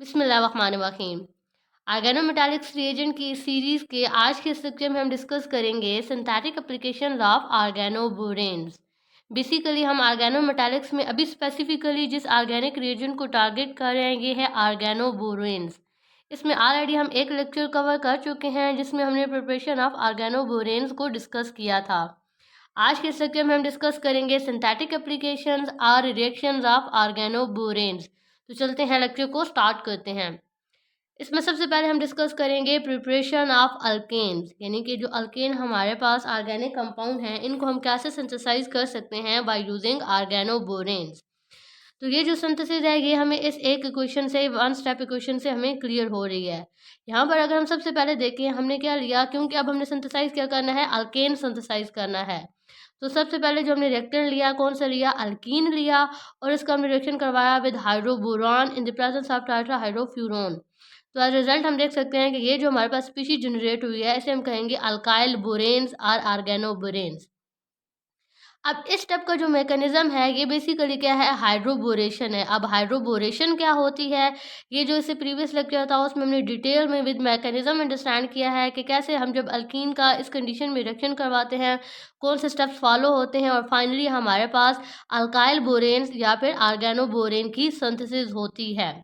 बिस्मिल्लाहिर्रहमानिर्रहीम। Organometallics reagent की series के आज के इस लेक्चर में हम डिस्कस करेंगे सिंथेटिक एप्लीकेशन ऑफ ऑर्गेनोबोरेन्स। बेसिकली हम ऑर्गेनोमेटालिक्स में अभी स्पेसिफिकली जिस ऑर्गेनिक रिएजेंट को टारगेट कर रहे हैं ये है ऑर्गेनोबोरेन्स। इसमें ऑलरेडी हम एक लेक्चर कवर कर चुके हैं जिसमें हमने प्रिपरेशन ऑफ ऑर्गेनोबोरेन्स को डिस्कस किया था। आज के इस लेक्चर में हम डिस्कस करेंगे सिंथेटिक एप्लीकेशंस और रिएक्शंस ऑफ ऑर्गेनोबोरेन्स। तो चलते हैं, लेक्चर को स्टार्ट करते हैं। इसमें सबसे पहले हम डिस्कस करेंगे प्रिपरेशन ऑफ अल्केन्स, यानी कि जो अल्केन हमारे पास ऑर्गेनिक कंपाउंड हैं इनको हम कैसे सिंथेसाइज कर सकते हैं बाय यूजिंग ऑर्गेनोबोरेन्स। तो ये जो सिंथेसिस है ये हमें इस एक इक्वेशन से, वन स्टेप इक्वेशन से हमें क्लियर हो रही है। यहाँ पर अगर हम सबसे पहले देखें हमने क्या लिया, क्योंकि अब हमने सिंथेसाइज क्या करना है, अल्केन सिंथेसाइज करना है। तो सबसे पहले जो हमने रिएक्टेंट लिया, कौन सा लिया, अल्कीन लिया, और इसका हमने रिएक्शन करवाया with hydroboron in the presence of tetrahydrofuran. तो एज रिजल्ट हम देख सकते हैं कि ये जो हमारे पास स्पीशीज जनरेट हुई है इसे हम कहेंगे अल्काइल बोरेन्स और ऑर्गेनोबोरेन्स। अब इस स्टेप का जो मैकेनिज्म है ये बेसिकली क्या है, हाइड्रोबोरेशन है। अब हाइड्रोबोरेशन क्या होती है, ये जो इससे प्रीवियस लेक्चर था उसमें हमने डिटेल में विद मैकेनिज्म अंडरस्टैंड किया है कि कैसे हम जब अल्कीन का इस कंडीशन में रिएक्शन करवाते हैं कौन से स्टेप्स फॉलो होते हैं, और फाइनली हमारे पास अल्काइल बोरेन्स या फिर ऑर्गेनोबोरेन की सिंथेसिस होती है।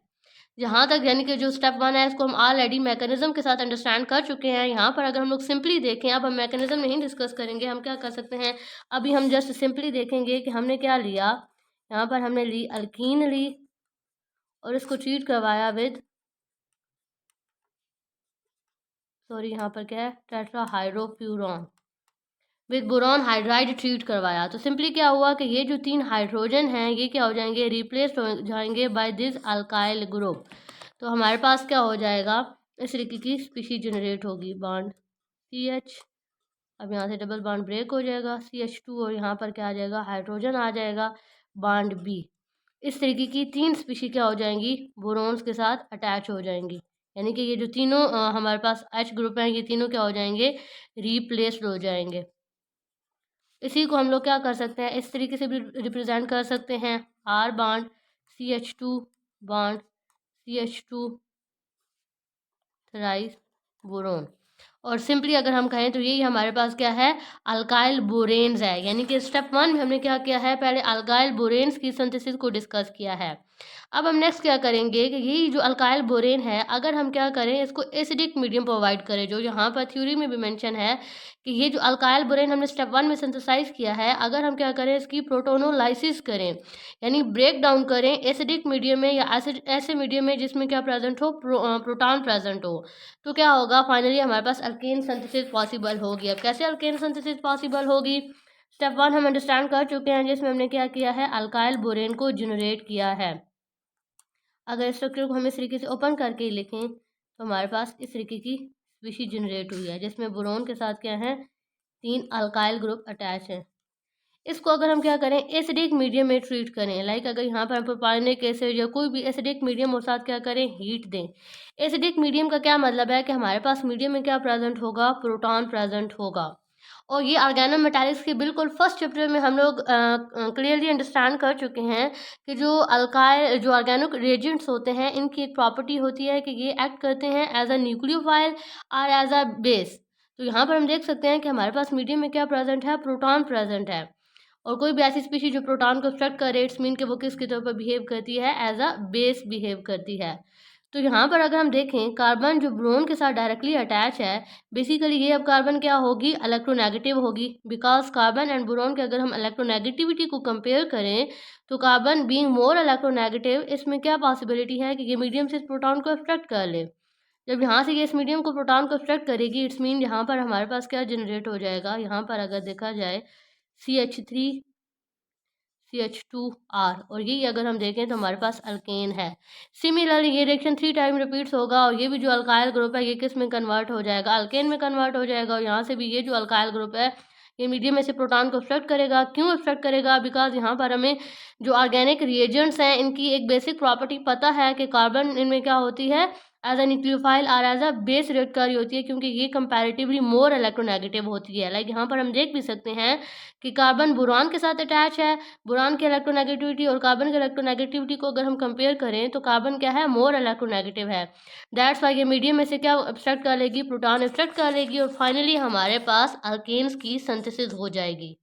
यहाँ तक यानी कि जो स्टेप वन है इसको हम ऑलरेडी मैकेनिज्म के साथ अंडरस्टैंड कर चुके हैं। यहाँ पर अगर हम लोग सिंपली देखें, अब हम मैकेनिज्म नहीं डिस्कस करेंगे, हम क्या कर सकते हैं, अभी हम जस्ट सिंपली देखेंगे कि हमने क्या लिया। यहाँ पर हमने ली अल्कीन ली और इसको ट्रीट करवाया विद, सॉरी यहाँ पर क्या है, tetrahydrofuran with boron hydride treat करवाया। तो सिंपली क्या हुआ कि ये जो 3 हाइड्रोजन हैं ये क्या हो जाएंगे, रिप्लेस हो जाएंगे बाय दिस अल्काइल ग्रुप। तो हमारे पास क्या हो जाएगा, इस तरीके की स्पीशीज जनरेट होगी, बॉन्ड CH, अब यहाँ से डबल बॉन्ड ब्रेक हो जाएगा CH2, और यहाँ पर क्या आ जाएगा, हाइड्रोजन आ जाएगा, बॉन्ड B। इस तरीके की 3 स्पीशी क्या हो जाएंगी, बोरोन्स के साथ अटैच हो जाएंगी, यानी कि ये जो तीनों हमारे पास H ग्रुप हैं ये तीनों क्या हो जाएंगे, रिप्लेस्ड हो जाएंगे। इसी को हम लोग क्या कर सकते हैं, इस तरीके से भी रिप्रेजेंट कर सकते हैं, R bond CH2 bond CH2 thrice boron. और सिंपली अगर हम कहें तो यही हमारे पास क्या है, अल्काइल बोरेन्स है। यानी कि स्टेप वन में हमने क्या किया है, पहले अल्काइल बोरेन्स की सिंथेसिस को डिस्कस किया है। अब हम नेक्स्ट क्या करेंगे कि यही जो अल्काइल बोरेन है अगर हम क्या करें, इसको एसिडिक मीडियम प्रोवाइड करें, जो यहाँ पर थ्योरी में भी मेंशन है कि ये जो अल्काइल बोरेन हमने स्टेप वन में सिंथेसाइज किया है, अगर हम क्या करें इसकी प्रोटोनोलाइसिस करें, यानी ब्रेक डाउन करें एसिडिक मीडियम में या ऐसे मीडियम में जिसमें क्या प्रेजेंट हो, प्रोटॉन प्रेजेंट हो, तो क्या होगा, फाइनली हमारे पास अल्केन सिंथेसिस पॉसिबल होगी। अब कैसे अल्केन सिंथेसिस पॉसिबल होगी, स्टेप वन हम अंडरस्टैंड कर चुके हैं जिसमें हमने क्या किया है, अल्काइल बोरेन को जनरेट किया है। अगर स्ट्रक्चर को हम इस तरीके से ओपन करके लिखें तो हमारे पास इस तरीके की स्पीशीज जनरेट हुई है जिसमें बोरोन के साथ क्या है, 3 अल्काइल ग्रुप अटैच है। इसको अगर हम क्या करें, एसिडिक मीडियम में ट्रीट करें, लाइक अगर यहाँ पर हम प्रोपाइलिक एसिड या कोई भी एसिडिक मीडियम और साथ क्या करें, हीट दें। एसिडिक मीडियम का क्या मतलब है कि हमारे पास मीडियम में क्या प्रेजेंट होगा, प्रोटॉन प्रेजेंट होगा। और ये ऑर्गेनोमेटालिक्स के बिल्कुल फर्स्ट चैप्टर में हम लोग क्लियरली अंडरस्टैंड कर चुके हैं कि जो अल्काइल जो ऑर्गेनिक रिएजेंट्स होते हैं इनकी एक प्रॉपर्टी होती है कि ये एक्ट करते हैं एज अ न्यूक्लियोफाइल और एज अ बेस। तो यहाँ पर हम देख सकते हैं कि हमारे पास मीडियम में क्या प्रेजेंट है, प्रोटॉन प्रेजेंट है। और कोई भी ऐसी स्पीशी जो प्रोटॉन को ऑब्स्ट्रक्ट करे, इट्स मीन कि वो किसके तौर पर बिहेव करती है, एज अ बेस बिहेव करती है। तो यहाँ पर अगर हम देखें कार्बन जो ब्रोन के साथ डायरेक्टली अटैच है, बेसिकली ये अब कार्बन क्या होगी, इलेक्ट्रोनेगेटिव होगी, बिकॉज कार्बन एंड बोरोन के अगर हम इलेक्ट्रोनेगेटिविटी को कंपेयर करें तो कार्बन बीइंग मोर इलेक्ट्रोनेगेटिव, इसमें क्या पॉसिबिलिटी है कि ये मीडियम से इस प्रोटॉन को ऑब्स्ट्रक्ट कर ले। जब यहाँ से ये इस मीडियम को प्रोटॉन को ऑब्स्ट्रक्ट करेगी, इट्स मीन यहाँ पर हमारे पास क्या जनरेट हो जाएगा, यहाँ पर अगर देखा जाए CH3 CH2R, और यही अगर हम देखें तो हमारे पास अल्केन है। सिमिलरली ये रिएक्शन 3 टाइम रिपीट्स होगा और ये भी जो अल्काइल ग्रुप है ये किस में कन्वर्ट हो जाएगा, अल्केन में कन्वर्ट हो जाएगा। और यहाँ से भी ये जो अल्काइल ग्रुप है ये मीडियम में से प्रोटॉन को ऑब्स्ट्रक्ट करेगा। क्यों ऑब्स्ट्रक्ट करेगा, बिकॉज यहाँ पर हमें जो ऑर्गेनिक रिएजेंट्स हैं इनकी एक बेसिक प्रॉपर्टी पता है कि कार्बन इनमें क्या होती है, एज अ न्यूक्लियोफाइल और एज अ बेस रिएक्ट कर रही होती है, क्योंकि ये कंपैरेटिवली मोर इलेक्ट्रोनेगेटिव होती है। लाइक यहाँ पर हम देख भी सकते हैं कि कार्बन बोरान के साथ अटैच है। बोरान की इलेक्ट्रोनेगेटिविटी और कार्बन की इलेक्ट्रोनेगेटिविटी को अगर हम कंपेयर करें तो कार्बन क्या है, मोर इलेक्ट्रोनेगेटिव है। दैट्स वाई ये मीडियम में से क्या एब्स्ट्रैक्ट कर लेगी, प्रोटॉन एब्स्ट्रैक्ट कर लेगी और फाइनली हमारे पास अल्केन्स की सिंथेसिस हो जाएगी।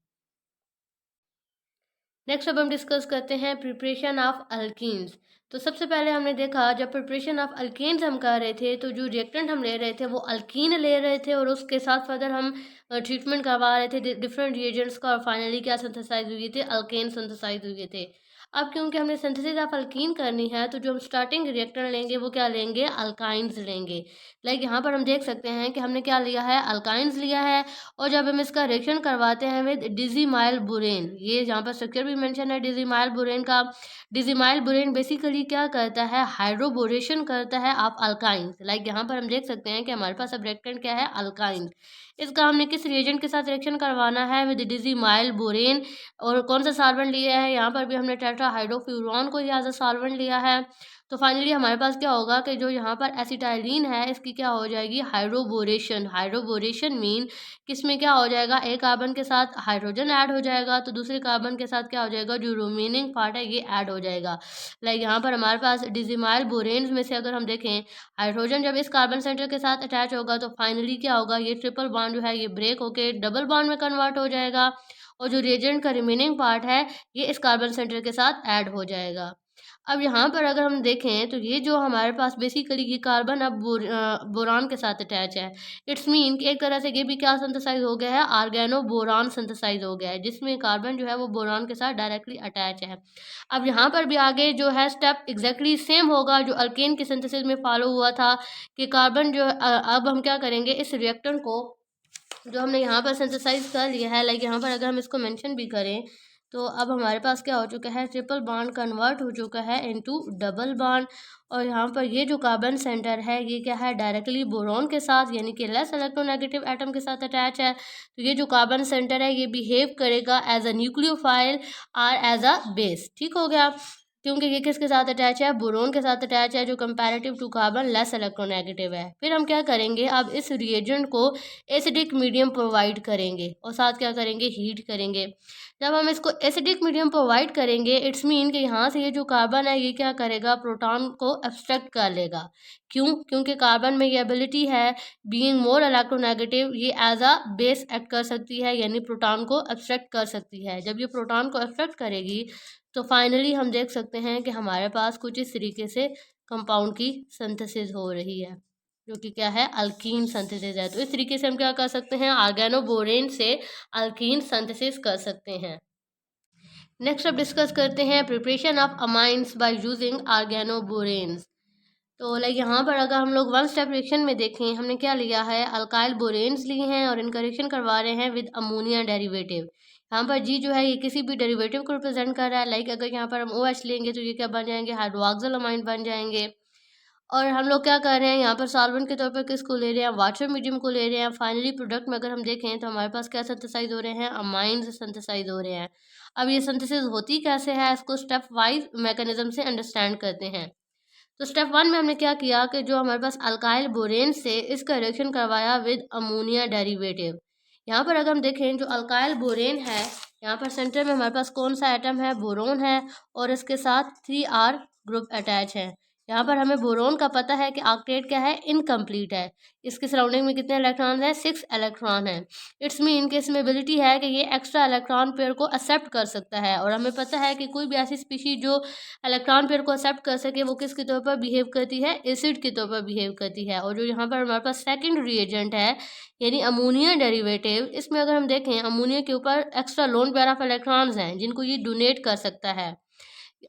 नेक्स्ट अब हम डिस्कस करते हैं प्रिपरेशन ऑफ अल्कीन्स। तो सबसे पहले हमने देखा, जब प्रिपरेशन ऑफ अल्कीन्स हम कर रहे थे तो जो रिएक्टेंट हम ले रहे थे वो अल्कीन ले रहे थे, और उसके साथ फर्दर हम ट्रीटमेंट करवा रहे थे डिफरेंट रिएजेंट्स का, और फाइनली क्या सिंथेसाइज हुए थे, अल्केन सिंथेसाइज हुए थे। अब क्योंकि हमने सिंथेसिस ऑफ अल्कीन करनी है तो जो हम स्टार्टिंग रिएक्टर लेंगे वो क्या लेंगे, अल्काइंस लेंगे। लाइक यहाँ पर हम देख सकते हैं कि हमने क्या लिया है, अल्काइंस लिया है। और जब हम इसका रिएक्शन करवाते हैं विद डिजिमाइल बुरेन, ये यहाँ पर स्ट्रक्चर भी मेंशन है डिजिमाइल बुरेन का। डिजिमाइल बुरेन बेसिकली क्या करता है, हाइड्रोबोरेशन करता है ऑफ अल्काइंस। लाइक यहाँ पर हम देख सकते हैं कि हमारे पास अब रिएक्टेंट क्या है, अल्काइंस। इसका हमने किस रिएजेंट के साथ रिएक्शन करवाना है, विद डिजिमाइल बुरेन। और कौन सा सॉल्वेंट लिया है, यहाँ पर भी हमने टेट्राहाइड्रोफ्यूरॉन को ही एज अ सॉल्वेंट लिया है। तो फाइनली हमारे पास क्या होगा कि जो यहाँ पर एसिटाइलिन है इसकी क्या हो जाएगी, हाइड्रोबोरेशन। हाइड्रोबोरेशन मीन किसमें क्या हो जाएगा, एक कार्बन के साथ हाइड्रोजन ऐड हो जाएगा तो दूसरे कार्बन के साथ क्या हो जाएगा, जो रिमेनिंग पार्ट है ये ऐड हो जाएगा। लाइक यहाँ पर हमारे पास डिजिमाइल बोरेन्स में से अगर हम देखें, हाइड्रोजन जब इस कार्बन सेंटर के साथ अटैच होगा तो फाइनली क्या होगा, ये ट्रिपल बॉन्ड जो है ये ब्रेक होके डबल बॉन्ड में कन्वर्ट हो जाएगा, और जो रिएजेंट का रिमेनिंग पार्ट है ये इस कार्बन सेंटर के साथ ऐड हो जाएगा। अब यहाँ पर अगर हम देखें तो ये जो हमारे पास बेसिकली ये कार्बन अब बोरान के साथ अटैच है। इट्स मीन कि एक तरह से ये भी क्या सिंथेसाइज हो गया है, आर्गेनो बोरान सिंथेसाइज हो गया है, जिसमें कार्बन जो है वो बोरान के साथ डायरेक्टली अटैच है। अब यहाँ पर भी आगे जो है स्टेप एग्जैक्टली सेम होगा जो अल्केन की सिंथेसिस में फॉलो हुआ था, कि कार्बन जो अब हम क्या करेंगे, इस रिएक्टेंट को जो हमने यहाँ पर सिंथेसाइज कर लिया है, लाइक यहाँ पर अगर हम इसको मेंशन भी करें तो अब हमारे पास क्या हो चुका है, ट्रिपल बॉन्ड कन्वर्ट हो चुका है इनटू डबल बॉन्ड। और यहाँ पर ये जो कार्बन सेंटर है ये क्या है, डायरेक्टली बोरॉन के साथ यानी कि लेस इलेक्ट्रोनेगेटिव एटम के साथ अटैच है। तो ये जो कार्बन सेंटर है ये बिहेव करेगा एज अ न्यूक्लियोफाइल और एज अ बेस। ठीक हो गया, क्योंकि ये किसके साथ अटैच है, बोरोन के साथ अटैच है जो comparative to carbon less electronegative है। फिर हम क्या करेंगे, अब इस रिएजेंट को एसिडिक मीडियम प्रोवाइड करेंगे और साथ क्या करेंगे, हीट करेंगे। जब हम इसको एसिडिक मीडियम प्रोवाइड करेंगे इट्स मीन कि यहाँ से ये जो कार्बन है ये क्या करेगा, प्रोटॉन को एब्स्ट्रैक्ट कर लेगा। क्यों, क्योंकि कार्बन में ये एबिलिटी है बीइंग मोर इलेक्ट्रोनेगेटिव, ये एज अ बेस एक्ट कर सकती है, यानी प्रोटॉन को एब्स्ट्रैक्ट कर सकती है। जब ये प्रोटॉन को एब्स्ट्रैक्ट करेगी तो फाइनली हम देख सकते हैं कि हमारे पास कुछ इस तरीके से कंपाउंड की सिंथेसिस हो रही है, जो कि क्या है, अल्कीन सिंथेसिस है। तो इस तरीके से हम क्या कर सकते हैं, ऑर्गेनोबोरेन से अल्कीन सिंथेसिस कर सकते हैं। नेक्स्ट अब डिस्कस करते हैं preparation of amines by using organoboranes. तो लाइक यहाँ पर अगर हम लोग वन स्टेप रिएक्शन में देखें, हमने क्या लिया है, अल्काइल बोरेन्स लिए हैं और इनका रिएक्शन करवा रहे हैं विद अमोनिया डेरिवेटिव। यहाँ पर जी जो है ये किसी भी डेरिवेटिव को रिप्रेजेंट कर रहा है। लाइक अगर यहाँ पर हम OH लेंगे तो ये क्या बन जाएंगे, हाइड्रोक्सिल अमाइन बन जाएंगे। और हम लोग क्या कर रहे हैं, यहाँ पर सॉल्वेंट के तौर पर किसको ले रहे हैं, वाटर मीडियम को ले रहे हैं। फाइनली प्रोडक्ट में अगर हम देखें तो हमारे पास क्या सिंथेसाइज हो रहे हैं, अमाइंस सिंथेसाइज हो रहे हैं। अब ये सिंथेसिस होती कैसे है, इसको स्टेप वाइज मैकेनिज्म से अंडरस्टैंड करते हैं। तो स्टेप 1 में हमने क्या किया कि जो हमारे पास अल्काइल बोरेन से इसका रिएक्शन करवाया विद अमोनिया डेरिवेटिव। यहाँ पर अगर हम देखें जो अल्काइल बोरेन है, यहाँ पर सेंटर में हमारे पास कौन सा एटम है, बोरोन है, और इसके साथ 3R ग्रुप अटैच है। यहाँ पर हमें बोरोन का पता है कि ऑक्टेट क्या है, इनकम्प्लीट है। इसके सराउंडिंग में कितने इलेक्ट्रॉन है, 6 इलेक्ट्रॉन है। इट्स मीन कि इसमें एबिलिटी है कि ये एक्स्ट्रा इलेक्ट्रॉन पेयर को एक्सेप्ट कर सकता है, और हमें पता है कि कोई भी ऐसी स्पीशीज जो इलेक्ट्रॉन पेयर को एक्सेप्ट कर सके वो किसके तौर पर बिहेव करती है, एसिड के तौर पर बिहेव करती है। और जो यहाँ पर हमारे पास सेकंड रिएजेंट है यानी अमोनिया डेरिवेटिव, इसमें अगर हम देखें अमोनिया के ऊपर extra loan pair of electrons हैं जिनको ये डोनेट कर सकता है।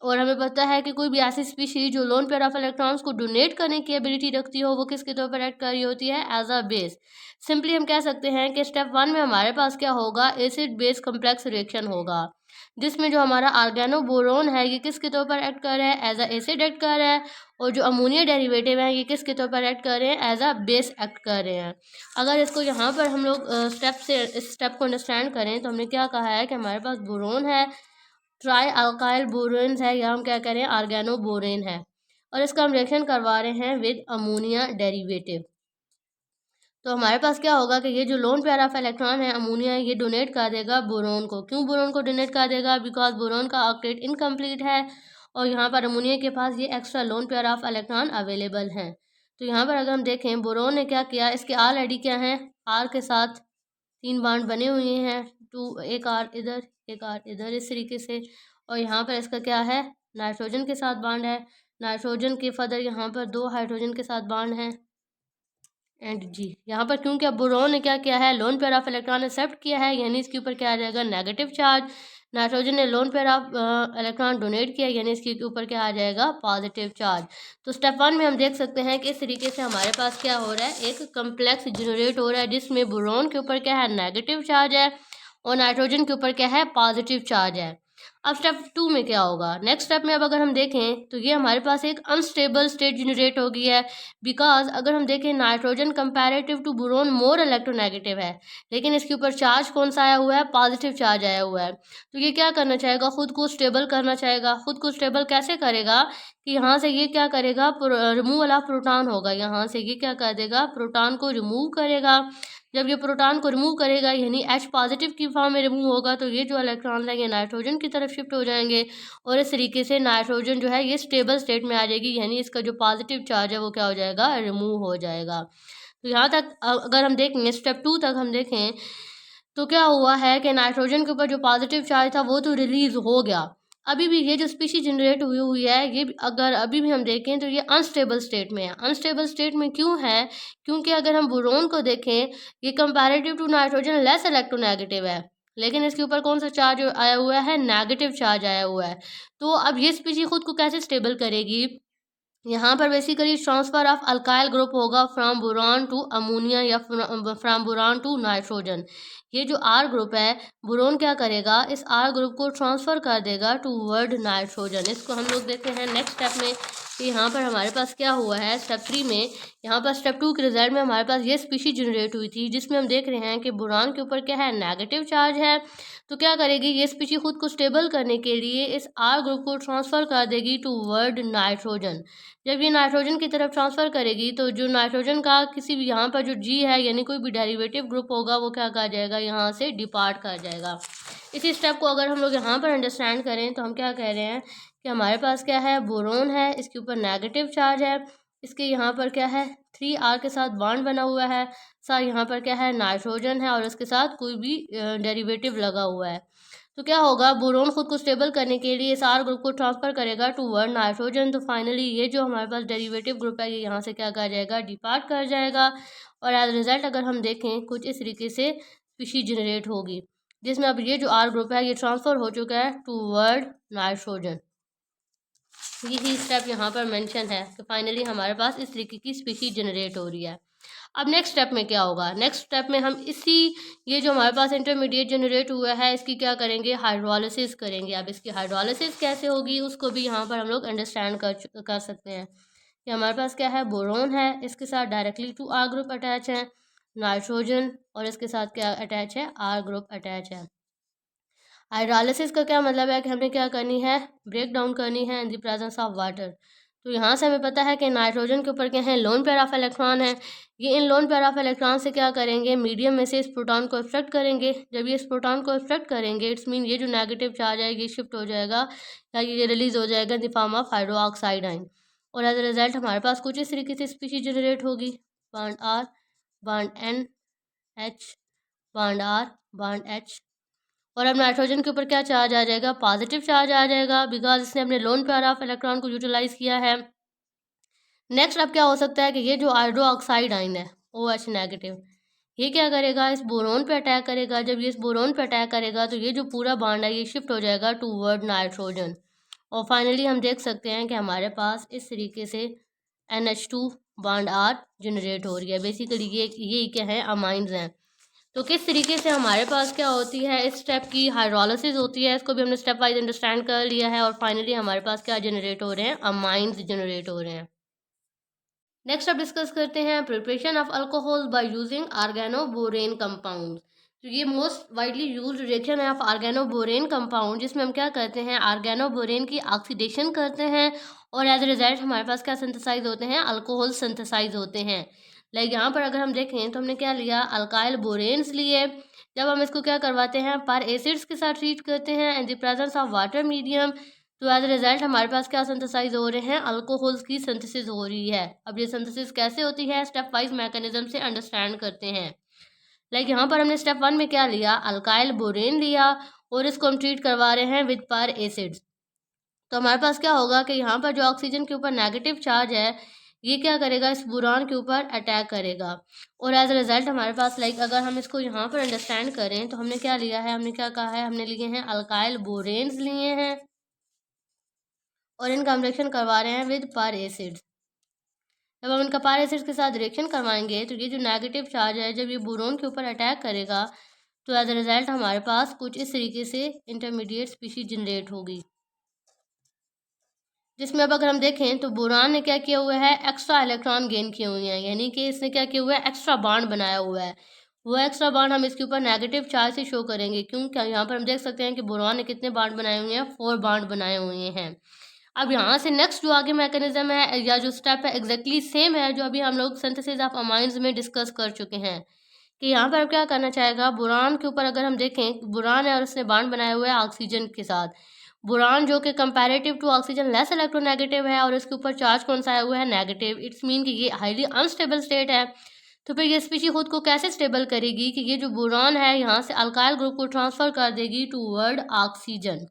और हमें पता है कि कोई भी ऐसी स्पीशीज जो लोन पेयर ऑफ इलेक्ट्रॉन्स को डोनेट करने की एबिलिटी रखती हो वो किसके तौर पर एक्ट कर रही होती है, एज अ बेस। सिंपली हम कह सकते हैं कि स्टेप 1 में हमारे पास क्या होगा, एसिड बेस कॉम्प्लेक्स रिएक्शन होगा, जिसमें जो हमारा ऑर्गेनोबोरोन है ये किसके तौर पर एक्ट कर रहा है, एज अ एसिड एक्ट कर रहा है। और जो अमोनिया डेरिवेटिव है ये किसके तौर पर एक्ट कर रहे हैं, एज अ बेस एक्ट कर रहे हैं। अगर इसको यहाँ पर हम लोग इस स्टेप को अंडरस्टैंड करें तो हमने क्या कहा है कि हमारे पास बोरोन है, ट्राई अल्काइल बोरेन है, या हम क्या करें, ऑर्गेनो बोरेन है। और इसका हम रिएक्शन करवा रहे हैं विद अमोनिया डेरिवेटिव। तो हमारे पास क्या होगा कि ये जो लोन पेयर ऑफ इलेक्ट्रॉन है अमोनिया, ये डोनेट कर देगा बोरोन को। क्यों बोरोन को डोनेट कर देगा? बिकॉज बोरोन का ऑक्टेट इनकम्प्लीट है और यहाँ पर अमोनिया के पास ये extra loan pair of electron available हैं। तो यहाँ पर अगर हम देखें बोरोन ने क्या किया, इसके ऑलरेडी क्या है, आर के साथ 3 बॉन्ड बने हुए हैं, एक आर इधर एक आर इधर, इस तरीके से। और यहाँ पर इसका क्या है, नाइट्रोजन के साथ बॉन्ड है। नाइट्रोजन के फर्दर यहाँ पर 2 हाइड्रोजन के साथ बॉन्ड हैं एंड जी। यहाँ पर क्योंकि अब बोरोन ने क्या किया है, lone pair of electron accept किया है, यानी इसके ऊपर क्या आ जाएगा, नेगेटिव चार्ज। नाइट्रोजन ने lone pair of electron donate किया, यानी इसके ऊपर क्या आ जाएगा, पॉजिटिव चार्ज। तो स्टेप 1 में हम देख सकते हैं कि इस तरीके से हमारे पास क्या हो रहा है, एक कम्प्लेक्स जनरेट हो रहा है जिसमें बोरोन के ऊपर क्या है, नेगेटिव चार्ज है और नाइट्रोजन के ऊपर क्या है, पॉजिटिव चार्ज है। अब स्टेप 2 में क्या होगा, नेक्स्ट स्टेप में अब अगर हम देखें तो ये हमारे पास एक अनस्टेबल स्टेट जनरेट हो गई है। बिकॉज अगर हम देखें nitrogen comparative to boron more electronegative है, लेकिन इसके ऊपर चार्ज कौन सा आया हुआ है, पॉजिटिव चार्ज आया हुआ है। तो ये क्या करना चाहेगा, खुद को स्टेबल करना चाहेगा। खुद को स्टेबल कैसे करेगा कि यहाँ से ये क्या करेगा, रिमूवल ऑफ प्रोटॉन होगा। यहाँ से ये क्या कर देगा, प्रोटॉन को रिमूव करेगा। जब ये प्रोटॉन को रिमूव करेगा यानी H पॉजिटिव की फॉर्म में रिमूव होगा, तो ये जो इलेक्ट्रॉन है ये नाइट्रोजन की तरफ शिफ्ट हो जाएंगे और इस तरीके से नाइट्रोजन जो है ये स्टेबल स्टेट में आ जाएगी, यानी इसका जो पॉजिटिव चार्ज है वो क्या हो जाएगा, रिमूव हो जाएगा। तो यहाँ तक अगर हम देखेंगे, स्टेप 2 तक हम देखें तो क्या हुआ है कि नाइट्रोजन के ऊपर जो पॉजिटिव चार्ज था वो तो रिलीज हो गया। अभी भी ये जो स्पीशीज जनरेट हुई हुई है ये अगर अभी भी हम देखें तो ये अनस्टेबल स्टेट में है। अनस्टेबल स्टेट में क्यों है, क्योंकि अगर हम बोरोन को देखें ये comparative to nitrogen less electronegative है, लेकिन इसके ऊपर कौन सा चार्ज आया हुआ है, नेगेटिव चार्ज आया हुआ है। तो अब ये स्पीशीज खुद को कैसे स्टेबल करेगी, यहाँ पर basically transfer of alkyl group होगा फ्रॉम बोरॉन टू अमोनिया या फ्रॉम बोरॉन टू नाइट्रोजन। ये जो आर ग्रुप है, बोरोन क्या करेगा, इस आर ग्रुप को ट्रांसफ़र कर देगा टू वर्ड नाइट्रोजन। इसको हम लोग देखते हैं नेक्स्ट स्टेप में कि यहाँ पर हमारे पास क्या हुआ है स्टेप 3 में। यहाँ पर स्टेप 2 के रिजल्ट में हमारे पास ये स्पीशीज जनरेट हुई थी जिसमें हम देख रहे हैं कि बोरान के ऊपर क्या है, नेगेटिव चार्ज है। तो क्या करेगी ये स्पीशीज खुद को स्टेबल करने के लिए इस आर ग्रुप को ट्रांसफ़र कर देगी टू वर्ड नाइट्रोजन। जब ये नाइट्रोजन की तरफ ट्रांसफ़र करेगी तो जो नाइट्रोजन का किसी भी यहाँ पर जो जी है यानी कोई भी डेरिवेटिव ग्रुप होगा वो क्या कर जाएगा, यहाँ से डिपार्ट कर जाएगा। इसी स्टेप को अगर हम लोग यहाँ पर अंडरस्टैंड करें तो हम क्या कह रहे हैं कि हमारे पास क्या है, बोरोन है, इसके ऊपर नेगेटिव चार्ज है, इसके यहाँ पर क्या है 3R के साथ बॉन्ड बना हुआ है, साथ यहाँ पर क्या है नाइट्रोजन है और इसके साथ कोई भी डेरिवेटिव लगा हुआ है। तो क्या होगा, बोरोन खुद को स्टेबल करने के लिए इस आर ग्रुप को ट्रांसफर करेगा टू वर्ड नाइट्रोजन। तो फाइनली ये जो हमारे पास डेरिवेटिव ग्रुप है ये यहाँ से क्या कर जाएगा, डिपार्ट कर जाएगा और एज रिजल्ट अगर हम देखें कुछ इस तरीके से स्पीशीज जनरेट होगी जिसमें अब ये जो आर ग्रुप है ये ट्रांसफ़र हो चुका है टू वर्ड नाइट्रोजन। यही स्टेप यहाँ पर मेंशन है कि फाइनली हमारे पास इस तरीके की स्पीशीज जनरेट हो रही है। अब नेक्स्ट स्टेप में क्या होगा, नेक्स्ट स्टेप में हम इसी ये जो हमारे पास इंटरमीडिएट जनरेट हुआ है इसकी क्या करेंगे, हाइड्रोलिसिस करेंगे। अब इसकी हाइड्रोलिसिस कैसे होगी उसको भी यहाँ पर हम लोग अंडरस्टैंड कर सकते हैं कि हमारे पास क्या है, बोरोन है, इसके साथ डायरेक्टली 2R ग्रुप अटैच है, नाइट्रोजन और इसके साथ क्या अटैच है, R ग्रुप अटैच है। हाइड्रोलिसिस का क्या मतलब है कि हमने क्या करनी है, ब्रेक डाउन करनी है इन द प्रेजेंस ऑफ वाटर। तो यहाँ से हमें पता है कि नाइट्रोजन के ऊपर क्या है, लोन पेयर ऑफ इलेक्ट्रॉन है। ये इन लोन पेयर ऑफ इलेक्ट्रॉन से क्या करेंगे, मीडियम में से इस प्रोटॉन को एक्सट्रैक्ट करेंगे। जब ये इस प्रोटॉन को एक्सट्रैक्ट करेंगे इट्स मीन ये जो नेगेटिव चार्ज है ये शिफ्ट हो जाएगा या ये रिलीज हो जाएगा इन the form of hydro oxide आइन और एज अ रिजल्ट हमारे पास कुछ इस तरीके से स्पीशीज जनरेट होगी, bond R, bond N, H, bond R, bond H. और अब नाइट्रोजन के ऊपर क्या चार्ज आ जाएगा, पॉजिटिव चार्ज आ जाएगा बिकॉज इसने अपने लोन पेयर ऑफ इलेक्ट्रॉन को यूटिलाइज किया है। नेक्स्ट अब क्या हो सकता है कि ये जो हाइड्रो ऑक्साइड आइन है OH नेगेटिव, ये क्या करेगा, इस बोरोन पे अटैक करेगा। जब ये इस बोरोन पे अटैक करेगा तो ये जो पूरा बॉन्ड है ये शिफ्ट हो जाएगा टू वर्ड नाइट्रोजन और फाइनली हम देख सकते हैं कि हमारे पास इस तरीके से NH2 बॉन्ड R जनरेट हो रही है। बेसिकली ये क्या है, अमाइंस हैं। तो किस तरीके से हमारे पास क्या होती है, इस स्टेप की हाइड्रोलिसिस होती है, इसको भी हमने स्टेप वाइज अंडरस्टैंड कर लिया है और फाइनली हमारे पास क्या जनरेट हो रहे हैं, अमाइंस जनरेट हो रहे हैं। नेक्स्ट अब डिस्कस करते हैं preparation of alcohol by using organoborane compound. तो ये मोस्ट वाइडली यूज्ड रिएक्शन है ऑफ ऑर्गेनोबोरेन कंपाउंड, जिसमें हम क्या करते हैं, ऑर्गेनोबोरेन की ऑक्सीडेशन करते हैं और एज अ रिजल्ट हमारे पास क्या सिंथेसाइज होते हैं, अल्कोहल सिंथेसाइज होते हैं। लाइक यहाँ पर अगर हम देखें तो हमने क्या लिया, अल्काइल बोरेन्स लिए। जब हम इसको क्या करवाते हैं, पर एसिड्स के साथ ट्रीट करते हैं इन the presence of water medium, तो एज अ रिजल्ट हमारे पास क्या सिंथेसाइज हो रहे हैं, अल्कोहल्स की सिंथेसिस हो रही है। अब ये सिंथेसिस कैसे होती है, स्टेप वाइज मैकेनिज्म से अंडरस्टैंड करते हैं। लाइक यहाँ पर हमने स्टेप 1 में क्या लिया, अल्काइल बोरेन लिया और इसको हम ट्रीट करवा रहे हैं विद पर एसिड्स। तो हमारे पास क्या होगा कि यहाँ पर जो ऑक्सीजन के ऊपर नेगेटिव चार्ज है, ये क्या करेगा, इस बोरान के ऊपर अटैक करेगा और एज अ रिजल्ट हमारे पास, लाइक अगर हम इसको यहाँ पर अंडरस्टैंड करें तो हमने क्या लिया है, हमने क्या कहा है, हमने लिए हैं अल्काइल बोरेन्स लिए हैं और इनका हम रिएक्शन करवा रहे हैं विद पर एसिड्स। जब हम इनका पर एसिड्स के साथ रिएक्शन करवाएंगे तो ये जो नेगेटिव चार्ज है, जब ये बोरोन के ऊपर अटैक करेगा तो एज अ रिजल्ट हमारे पास कुछ इस तरीके से इंटरमीडिएट स्पीशीज जनरेट होगी, जिसमें अब अगर हम देखें तो बोरान ने क्या किया हुआ है, एक्स्ट्रा इलेक्ट्रॉन गेन किए हुए हैं, यानी कि इसने क्या किया हुआ है, एक्स्ट्रा बॉन्ड बनाया हुआ है। वो एक्स्ट्रा बॉन्ड हम इसके ऊपर नेगेटिव चार्ज से शो करेंगे, क्योंकि यहाँ पर हम देख सकते हैं कि बोरान ने कितने बॉन्ड बनाए हुए हैं, 4 बॉन्ड बनाए हुए हैं। अब यहाँ से नेक्स्ट जो आगे मैकेनिज्म है या जो स्टेप है एग्जैक्टली सेम है जो अभी हम लोग सिंथेसिस ऑफ अमाइंस में डिस्कस कर चुके हैं, कि यहाँ पर क्या करना चाहेगा, बोरान के ऊपर अगर हम देखें, बोरान है और उसने बॉन्ड बनाया हुआ है ऑक्सीजन के साथ। बोरान जो कि comparative to oxygen less electronegative है और इसके ऊपर चार्ज कौन सा आया हुआ है, नेगेटिव। इट्स मीन कि ये हाईली अनस्टेबल स्टेट है। तो फिर ये स्पीशी खुद को कैसे स्टेबल करेगी, कि ये जो बोरान है यहाँ से अल्काइल ग्रुप को ट्रांसफर कर देगी टूवर्ड ऑक्सीजन।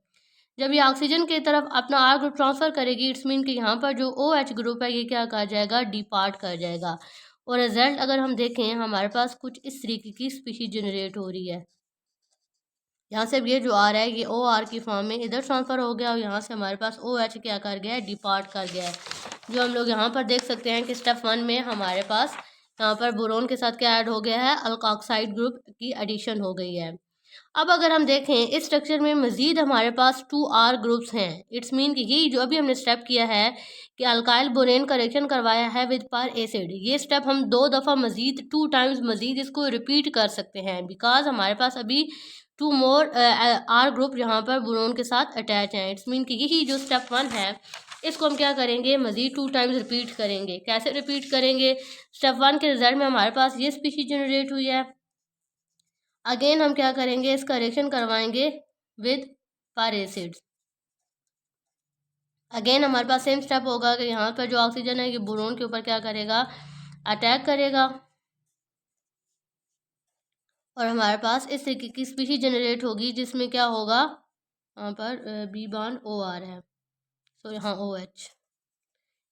जब ये ऑक्सीजन की तरफ अपना आर ग्रुप ट्रांसफर करेगी, इट्स मीन कि यहाँ पर जो ओ एच ग्रुप है ये क्या कर जाएगा, डिपार्ट कर जाएगा। और रिजल्ट अगर हम देखें, हमारे पास कुछ इस तरीके की स्पीशीज जनरेट हो रही है। यहाँ से ये जो आर है ये ओ आर की फॉर्म में इधर ट्रांसफ़र हो गया और यहाँ से हमारे पास ओ एच क्या कर गया है, डिपार्ट कर गया है। जो हम लोग यहाँ पर देख सकते हैं कि स्टेप 1 में हमारे पास यहाँ पर बोरोन के साथ क्या ऐड हो गया है, अल्कोक्साइड ग्रुप की एडिशन हो गई है। अब अगर हम देखें इस स्ट्रक्चर में मजीद हमारे पास 2 आर ग्रुप्स हैं। इट्स मीन कि ये जो अभी हमने स्टेप किया है कि अल्काइल बोरेन का रिएक्शन करवाया है विद पर एसिड, ये स्टेप हम 2 दफ़ा मजीद 2 टाइम्स मजीद इसको रिपीट कर सकते हैं, बिकॉज हमारे पास अभी 2 मोर आर ग्रुप यहाँ पर बोरोन के साथ अटैच हैं। इट्स मीन कि यही जो स्टेप 1 है इसको हम क्या करेंगे, मजीद 2 टाइम्स रिपीट करेंगे। कैसे रिपीट करेंगे, स्टेप 1 के रिजल्ट में हमारे पास ये स्पीशीज जनरेट हुई है। अगेन हम क्या करेंगे, इसका रिएक्शन करवाएंगे विद पर एसिड्स। अगेन हमारे पास सेम स्टेप होगा कि यहाँ पर जो ऑक्सीजन है ये बोरोन के ऊपर क्या करेगा, अटैक करेगा और हमारे पास इस तरीके की स्पीशीज जनरेट होगी, जिसमें क्या होगा, यहाँ पर बी बॉन्ड ओ आर है, तो यहाँ ओ एच,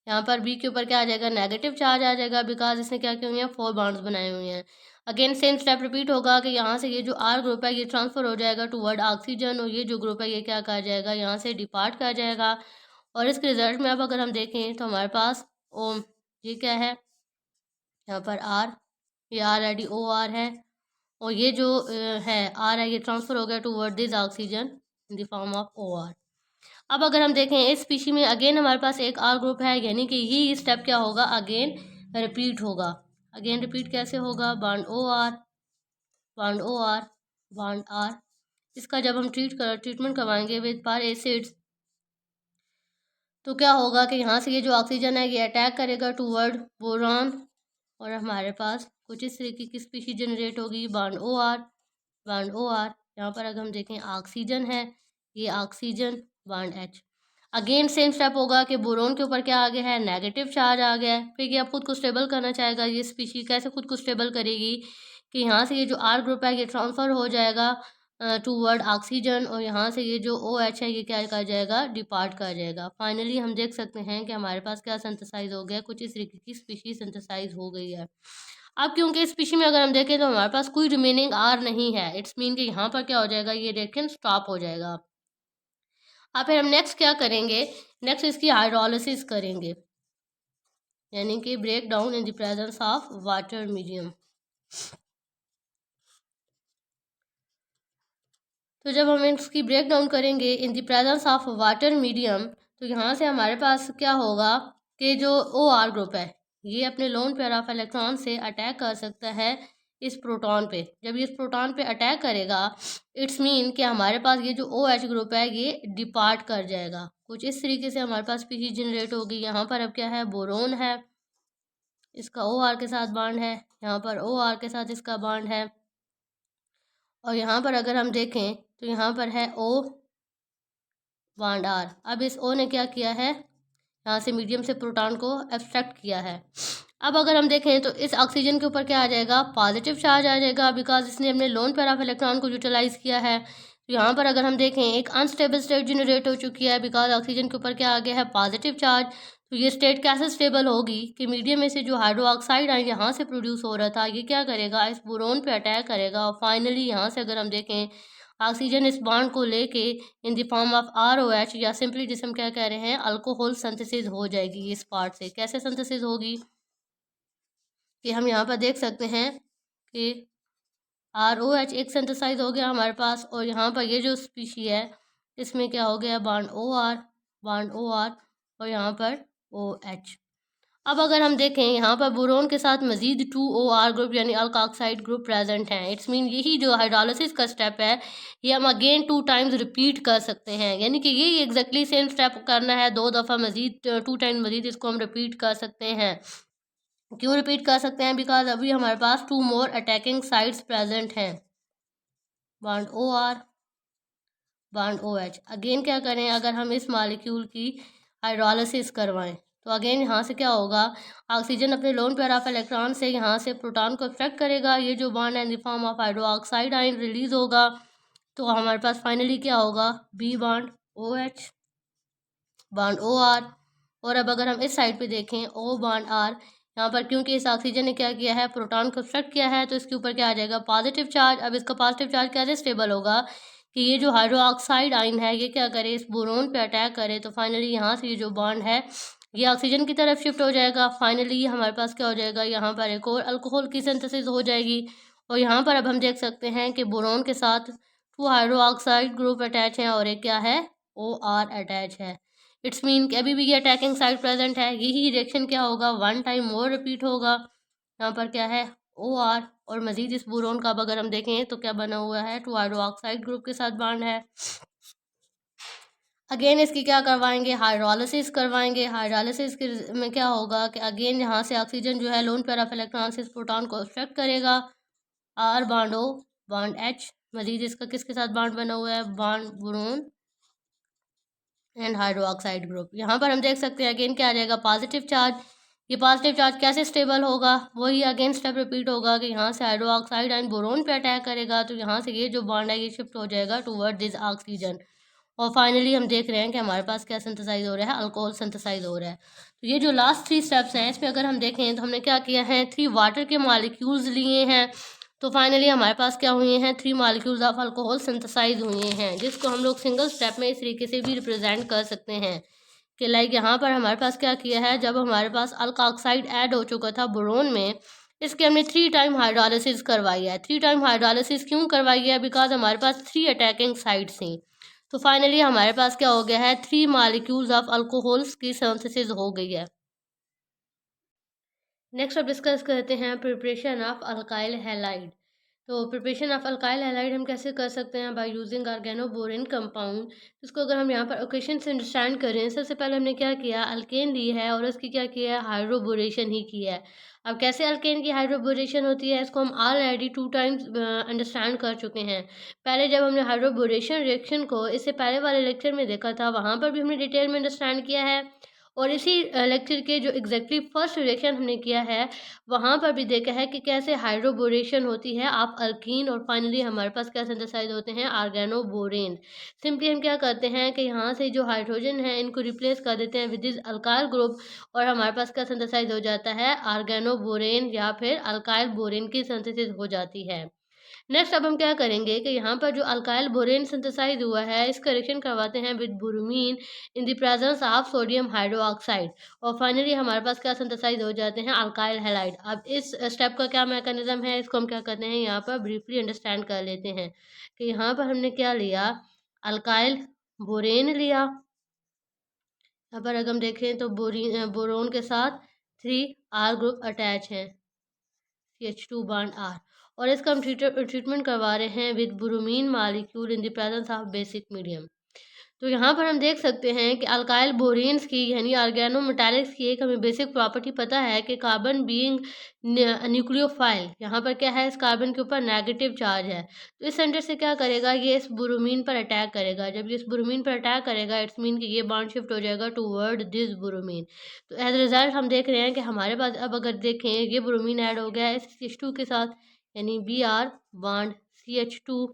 यहाँ पर बी के ऊपर क्या आ जाएगा, नेगेटिव चार्ज आ जाएगा, बिकॉज इसने क्या किए हुए हैं, 4 बॉन्ड्स बनाए हुए हैं। अगेन सेम स्टेप रिपीट होगा कि यहाँ से ये जो आर ग्रुप है ये ट्रांसफर हो जाएगा टूवर्ड ऑक्सीजन और ये जो ग्रुप है ये क्या कर जाएगा, यहाँ से डिपार्ट कर जाएगा। और इसके रिजल्ट में अब अगर हम देखें तो हमारे पास ओ, ये क्या है, यहाँ पर आर, ये R I D O R है और ये जो है आर है ये ट्रांसफर हो गया toward this oxygen in the form of O R. अब अगर हम देखें इस स्पीशी में अगेन हमारे पास एक आर ग्रुप है, यानी कि ये स्टेप क्या होगा, अगेन रिपीट होगा। अगेन रिपीट कैसे होगा, bond O R, bond O R, bond R. इसका जब हम ट्रीटमेंट करवाएंगे विद पर एसिड्स तो क्या होगा कि यहाँ से ये जो ऑक्सीजन है ये अटैक करेगा टूवर्ड बोरॉन और हमारे पास कुछ इस तरीके की स्पीशीज जनरेट होगी, bond O R, bond O R. यहाँ पर अगर हम देखें ऑक्सीजन है, ये oxygen, bond H. Again same step होगा कि बोरोन के ऊपर क्या आ गया है, नेगेटिव चार्ज आ गया है। फिर ये अब खुद को स्टेबल करना चाहेगा, ये स्पीशी कैसे खुद को स्टेबल करेगी कि यहाँ से ये जो आर ग्रुप है ये ट्रांसफ़र हो जाएगा टूवर्ड ऑक्सीजन और यहाँ से ये जो ओ एच है ये क्या कर जाएगा, डिपार्ट कर जाएगा। फाइनली हम देख सकते हैं कि हमारे पास क्या सिंथेसाइज हो गया, कुछ इस तरीके की स्पीशी सिंथेसाइज हो गई है। अब क्योंकि स्पीशी में अगर हम देखें तो हमारे पास कोई रिमेनिंग आर नहीं है, इट्स मीन कि यहाँ पर क्या हो जाएगा, ये रिएक्शन स्टॉप हो जाएगा। अब फिर हम नेक्स्ट क्या करेंगे, नेक्स्ट इसकी हाइड्रोलिसिस करेंगे, यानी कि break down in the presence of water medium. तो जब हम इसकी ब्रेक डाउन करेंगे in the presence of water medium तो यहाँ से हमारे पास क्या होगा कि जो ओ आर ग्रुप है ये अपने लोन पेयर ऑफ इलेक्ट्रॉन से अटैक कर सकता है इस प्रोटॉन पे। जब ये इस प्रोटॉन पे अटैक करेगा, इट्स मीन कि हमारे पास ये जो OH ग्रुप है ये डिपार्ट कर जाएगा। कुछ इस तरीके से हमारे पास स्पीशीज जनरेट होगी। यहाँ पर अब क्या है, बोरोन है, इसका OR के साथ बॉन्ड है, यहाँ पर OR के साथ इसका बॉन्ड है, और यहाँ पर अगर हम देखें तो यहाँ पर है O बॉन्ड R। अब इस O ने क्या किया है, यहाँ से मीडियम से प्रोटॉन को एब्स्ट्रैक्ट किया है। अब अगर हम देखें तो इस ऑक्सीजन के ऊपर क्या आ जाएगा, पॉजिटिव चार्ज आ जाएगा, बिकॉज इसने अपने लोन पेयर ऑफ इलेक्ट्रॉन को यूटिलाइज किया है। तो यहाँ पर अगर हम देखें एक अनस्टेबल स्टेट जनरेट हो चुकी है, बिकॉज ऑक्सीजन के ऊपर क्या आ गया है, पॉजिटिव चार्ज। तो ये स्टेट कैसे स्टेबल होगी कि मीडियम में से जो हाइड्रो ऑक्साइड आए यहाँ से प्रोड्यूस हो रहा था, ये क्या करेगा, इस बोरोन पे अटैक करेगा, और फाइनली यहाँ से अगर हम देखें ऑक्सीजन इस बॉन्ड को लेके इन द फॉर्म ऑफ ROH, या सिंपली जिसे हम क्या कह रहे हैं, अल्कोहल सिंथेसिस हो जाएगी। इस पार्ट से कैसे सिंथेसिस होगी कि हम यहाँ पर देख सकते हैं कि ROH एक सिंथेसाइज हो गया हमारे पास, और यहाँ पर ये जो स्पीशी है इसमें क्या हो गया, बॉन्ड OR, और यहाँ पर OH। अब अगर हम देखें यहाँ पर बोरोन के साथ मजीद 2OR ग्रुप यानी अल्कोक्साइड ग्रुप प्रेजेंट हैं। इट्स मीन यही जो हाइड्रोलिसिस का स्टेप है ये हम अगेन 2 टाइम्स रिपीट कर सकते हैं, यानी कि यही एग्जैक्टली सेम स्टेप करना है 2 दफ़ा मजीद, 2 टाइम मजीद इसको हम रिपीट कर सकते हैं। क्यों रिपीट कर सकते हैं, बिकॉज अभी हमारे पास 2 मोर अटैकिंग साइट्स प्रेजेंट हैं, bond OR bond OH। Again क्या करें, अगर हम इस मॉलिक्यूल की हाइड्रोलिसिस करवाएं तो अगेन यहाँ से क्या होगा, ऑक्सीजन अपने लोन पेयर ऑफ इलेक्ट्रॉन से यहाँ से प्रोटॉन को अट्रैक्ट करेगा, ये जो बॉन्ड है इन the form of hydro oxide ion release होगा। तो हमारे पास फाइनली क्या होगा, B bond OH bond OR। और अब अगर हम इस साइड पे देखें O बॉन्ड R, यहाँ पर क्योंकि इस ऑक्सीजन ने क्या किया है, प्रोटॉन को अट्रैक्ट किया है, तो इसके ऊपर क्या आ जाएगा, पॉजिटिव चार्ज। अब इसका पॉजिटिव चार्ज कैसे स्टेबल होगा कि ये जो हाइड्रो ऑक्साइड आयन है ये क्या करे, इस बोरोन पे अटैक करे, तो फाइनली यहाँ से ये जो बॉन्ड है ये ऑक्सीजन की तरफ शिफ्ट हो जाएगा। फाइनली हमारे पास क्या हो जाएगा, यहाँ पर एक और अल्कोहल की सिंथेसिस हो जाएगी, और यहाँ पर अब हम देख सकते हैं कि बोरोन के साथ 2 हाइड्रो ऑक्साइड ग्रुप अटैच है और एक क्या है, OR अटैच है। इट्स मीन कि अभी भी ये अटैकिंग साइड प्रेजेंट है। यही रिएक्शन क्या होगा, 1 टाइम मोर रिपीट होगा। यहाँ पर क्या है, OR, और मजीद इस बोरोन का अब अगर हम देखें तो क्या बना हुआ है, 2 हाइड्रो ऑक्साइड ग्रुप के साथ बॉन्ड है। अगेन इसकी क्या करवाएंगे, हाइड्रोलिसिस करवाएंगे। हाइड्रोलिसिस के में क्या होगा कि अगेन यहाँ से ऑक्सीजन जो है लोन पेयर ऑफ इलेक्ट्रॉन से इस प्रोटॉन को अट्रैक्ट करेगा, R bond O bond H। मजीद इसका किसके साथ बॉन्ड बना हुआ है, bond boron and hydro oxide group. यहाँ पर हम देख सकते हैं अगेन क्या आ जाएगा, पॉजिटिव चार्ज। ये पॉजिटिव चार्ज कैसे स्टेबल होगा, वही अगेन स्टेप रिपीट होगा कि यहाँ से हाइड्रो ऑक्साइड एंड बोरोन पे अटैक करेगा, तो यहाँ से ये जो बॉन्ड है ये शिफ्ट हो जाएगा टूवर्ड दिस ऑक्सीजन, और फाइनली हम देख रहे हैं कि हमारे पास क्या सिंथेसाइज हो रहा है, अल्कोहल सिंथेसाइज हो रहा है। तो ये जो लास्ट 3 स्टेप्स हैं इस पर अगर हम देखें तो हमने क्या किया है, 3 वाटर के मॉलिक्यूल्स लिए हैं, तो फाइनली हमारे पास क्या हुए हैं, 3 मॉलिक्यूल्स ऑफ अल्कोहल सिंथेसाइज हुए हैं, जिसको हम लोग सिंगल स्टेप में इस तरीके से भी रिप्रेजेंट कर सकते हैं कि लाइक यहाँ पर हमारे पास क्या किया है, जब हमारे पास अल्कोक्साइड ऐड हो चुका था बोरोन में, इसके हमने 3 टाइम हाइड्रोलिसिस करवाई है। 3 टाइम हाइड्रोलिसिस क्यों करवाई है, बिकॉज हमारे पास 3 अटैकिंग साइड्स थी। तो फाइनली हमारे पास क्या हो गया है, 3 मॉलिक्यूल्स ऑफ अल्कोहल्स की सिंथेसिस हो गई है। नेक्स्ट अब डिस्कस करते हैं प्रिपरेशन ऑफ अल्काइल हैलाइड। तो प्रिपरेशन ऑफ अल्काइल हैलाइड हम कैसे कर सकते हैं, बाय यूजिंग ऑर्गेनोबोरेन कंपाउंड। इसको अगर हम यहाँ पर ओकेशन से अंडरस्टैंड करें, सबसे पहले हमने क्या किया, अल्केन ली है और उसकी क्या किया है, हाइड्रोबोरेशन ही किया है। अब कैसे अल्केन की हाइड्रोबोरेशन होती है, इसको हम ऑलरेडी 2 टाइम्स अंडरस्टैंड कर चुके हैं। पहले जब हमने हाइड्रोबोरेशन रिएक्शन को इससे पहले वाले लेक्चर में देखा था, वहाँ पर भी हमने डिटेल में अंडरस्टैंड किया है, और इसी लेक्चर के जो एग्जैक्टली फर्स्ट रिएक्शन हमने किया है वहाँ पर भी देखा है कि कैसे हाइड्रोबोरेशन होती है आप अल्कीन, और फाइनली हमारे पास क्या सिंथेसाइज होते हैं, आर्गेनोबोरेन। सिंपली हम क्या करते हैं कि यहाँ से जो हाइड्रोजन है इनको रिप्लेस कर देते हैं विद दिस अल्काइल ग्रुप, और हमारे पास क्या सिंथेसाइज हो जाता है, आर्गेनोबोरेन या फिर अल्काइल बोरेन की सिंथेसिस हो जाती है। नेक्स्ट अब हम क्या करेंगे कि यहाँ पर जो अल्काइल बोरेन सिंथेसाइज हुआ है इसका रिएक्शन करवाते हैं with bromine in the presence of sodium hydroxide, और फाइनली हमारे पास क्या सिंथेसाइज हो जाते हैं, अल्काइल हैलाइड। अब इस स्टेप का क्या मैकेनिज्म है, इसको हम क्या करते हैं यहाँ पर ब्रीफली अंडरस्टैंड कर लेते हैं कि यहाँ पर हमने क्या लिया, अल्काइल बोरेन लिया। यहाँ पर अगर हम देखें तो बोरोन के साथ 3 R ग्रुप अटैच है, CH2 बॉन्ड R, और इसका हम ट्रीटमेंट करवा रहे हैं with bromine molecule in the presence of basic medium. तो यहाँ पर हम देख सकते हैं कि अल्काइल बोरेन्स की यानी ऑर्गेनोमेटालिक्स की एक हमें बेसिक प्रॉपर्टी पता है कि कार्बन बीइंग न्यूक्लियोफाइल, यहाँ पर क्या है, इस कार्बन के ऊपर नेगेटिव चार्ज है। तो इस सेंटर से क्या करेगा, ये इस ब्रोमीन पर अटैक करेगा। जब ये इस ब्रोमीन पर अटैक करेगा इट्स मीन कि ये बॉन्ड शिफ्ट हो जाएगा टूवर्ड दिस ब्रोमीन। तो एज रिजल्ट हम देख रहे हैं कि हमारे पास अब अगर देखें ये ब्रोमीन ऐड हो गया है इस CH2 के साथ, यानी Br बॉन्ड CH2,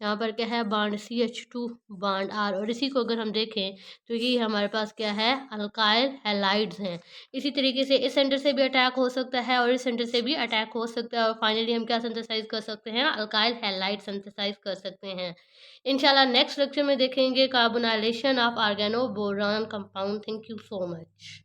यहाँ पर क्या है बॉन्ड CH2 बॉन्ड R, और इसी को अगर हम देखें तो ये हमारे पास क्या है, अल्काइल हैलाइड्स हैं। इसी तरीके से इस सेंटर से भी अटैक हो सकता है और इस सेंटर से भी अटैक हो सकता है, और फाइनली हम क्या सिंथेसाइज कर सकते हैं, अल्काइल हैलाइड सिंथेसाइज कर सकते हैं। इंशाल्लाह नेक्स्ट लेक्चर में देखेंगे carbonylation of organo boron compound. Thank you so much.